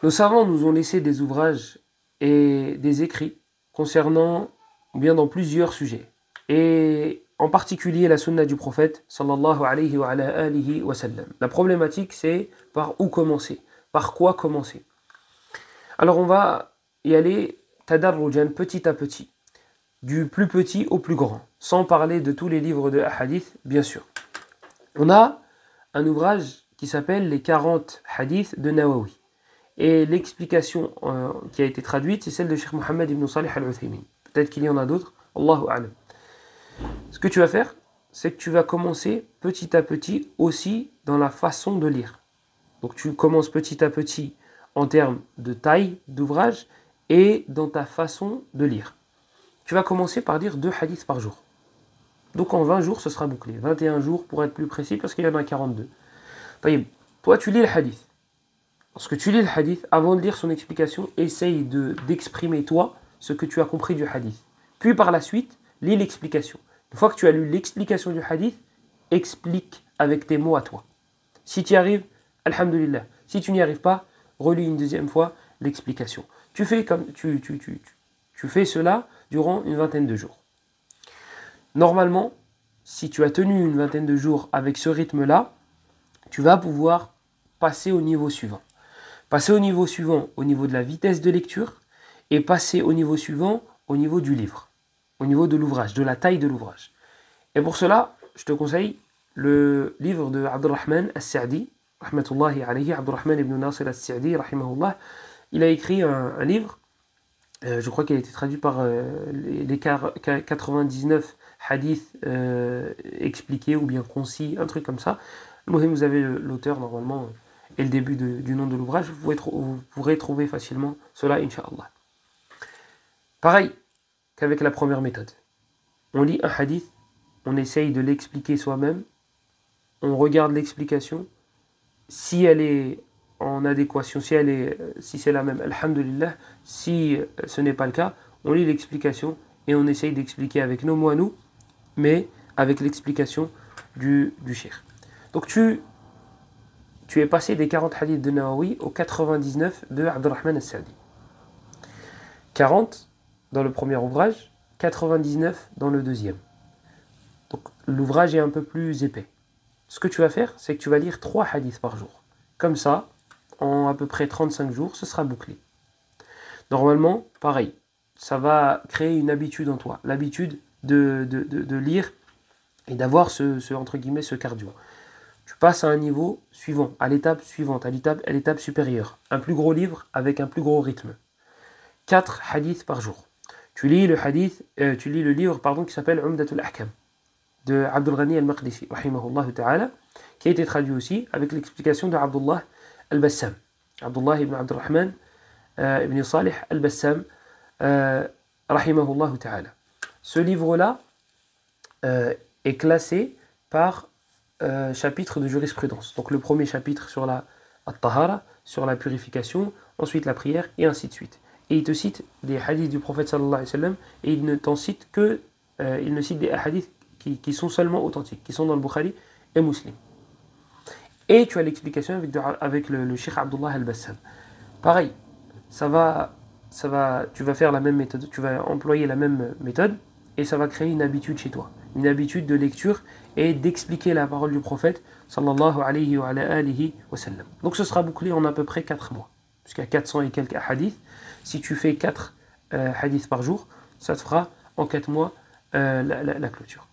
Nos savants nous ont laissé des ouvrages et des écrits concernant, ou bien dans plusieurs sujets. Et en particulier la sunna du prophète, sallallahu alayhi wa ala alihi wa sallam. La problématique, c'est par où commencer, par quoi commencer. Alors on va y aller tadarrujan, petit à petit, du plus petit au plus grand, sans parler de tous les livres de hadith, bien sûr. On a un ouvrage qui s'appelle Les 40 hadiths de Nawawi. Et l'explication qui a été traduite, c'est celle de Cheikh Mohammed ibn Salih al-Uthaymin. Peut-être qu'il y en a d'autres, Allahu a'lam. Ce que tu vas faire, c'est que tu vas commencer petit à petit aussi dans la façon de lire. Donc tu commences petit à petit en termes de taille d'ouvrage et dans ta façon de lire. Tu vas commencer par lire 2 hadiths par jour. Donc en 20 jours, ce sera bouclé. 21 jours pour être plus précis parce qu'il y en a 42. Toi, tu lis le hadith. Lorsque tu lis le hadith, avant de lire son explication, essaye d'exprimer toi ce que tu as compris du hadith. Puis par la suite, lis l'explication. Une fois que tu as lu l'explication du hadith, explique avec tes mots à toi. Si tu y arrives, alhamdulillah. Si tu n'y arrives pas, relis une deuxième fois l'explication. Tu fais cela durant une vingtaine de jours. Normalement, si tu as tenu une vingtaine de jours avec ce rythme-là, tu vas pouvoir passer au niveau suivant. Passer au niveau suivant, au niveau de la vitesse de lecture, et passer au niveau suivant, au niveau du livre, au niveau de l'ouvrage, de la taille de l'ouvrage. Et pour cela, je te conseille le livre de Abdurrahman al-Sa'di, rahmatullahi alayhi, Abdurrahman ibn Nasir al-Sa'di, rahimahullah. Il a écrit un livre, je crois qu'il a été traduit par les 99 hadiths expliqués ou bien concis, un truc comme ça. Vous avez l'auteur normalement et le début du nom de l'ouvrage, vous pourrez trouver facilement cela, Inch'Allah. Pareil qu'avec la première méthode. On lit un hadith, on essaye de l'expliquer soi-même, on regarde l'explication, si elle est en adéquation, si c'est la même, alhamdulillah, si ce n'est pas le cas, on lit l'explication et on essaye d'expliquer avec nos mots à nous, mais avec l'explication du cheikh. Donc tu es passé des 40 hadiths de Nawawi aux 99 de Abdurrahman al-Sa'di. 40 dans le premier ouvrage, 99 dans le deuxième. Donc l'ouvrage est un peu plus épais. Ce que tu vas faire, c'est que tu vas lire 3 hadiths par jour. Comme ça, en à peu près 35 jours, ce sera bouclé. Normalement, pareil, ça va créer une habitude en toi, l'habitude de lire et d'avoir entre guillemets, ce cardio. Tu passes à un niveau suivant, à l'étape suivante, à l'étape supérieure. Un plus gros livre avec un plus gros rythme. 4 hadiths par jour. Tu lis le livre qui s'appelle Umdatul Ahkam de Abdul Ghani al-Maqdisi, rahimahullah ta'ala, qui a été traduit aussi avec l'explication de Abdullah al-Bassam. Abdullah ibn Abdurrahman ibn Salih al-Bassam, rahimahullah ta'ala. Ce livre-là est classé par chapitre de jurisprudence. Donc le premier chapitre sur la at-tahara, sur la purification, ensuite la prière, et ainsi de suite. Et il te cite des hadiths du prophète sallallahu alayhi wa sallam, et il ne cite des hadiths qui sont seulement authentiques, qui sont dans le Bukhari et Muslim. Et tu as l'explication avec le Cheikh Abdullah al-Bassam. Pareil, tu vas faire la même méthode, tu vas employer la même méthode, et ça va créer une habitude chez toi, une habitude de lecture et d'expliquer la parole du prophète sallallahu alayhi wa alihi wa sallam. Donc ce sera bouclé en à peu près 4 mois, puisqu'il y a 400 et quelques hadiths. Si tu fais 4 hadiths par jour, ça te fera en 4 mois la clôture.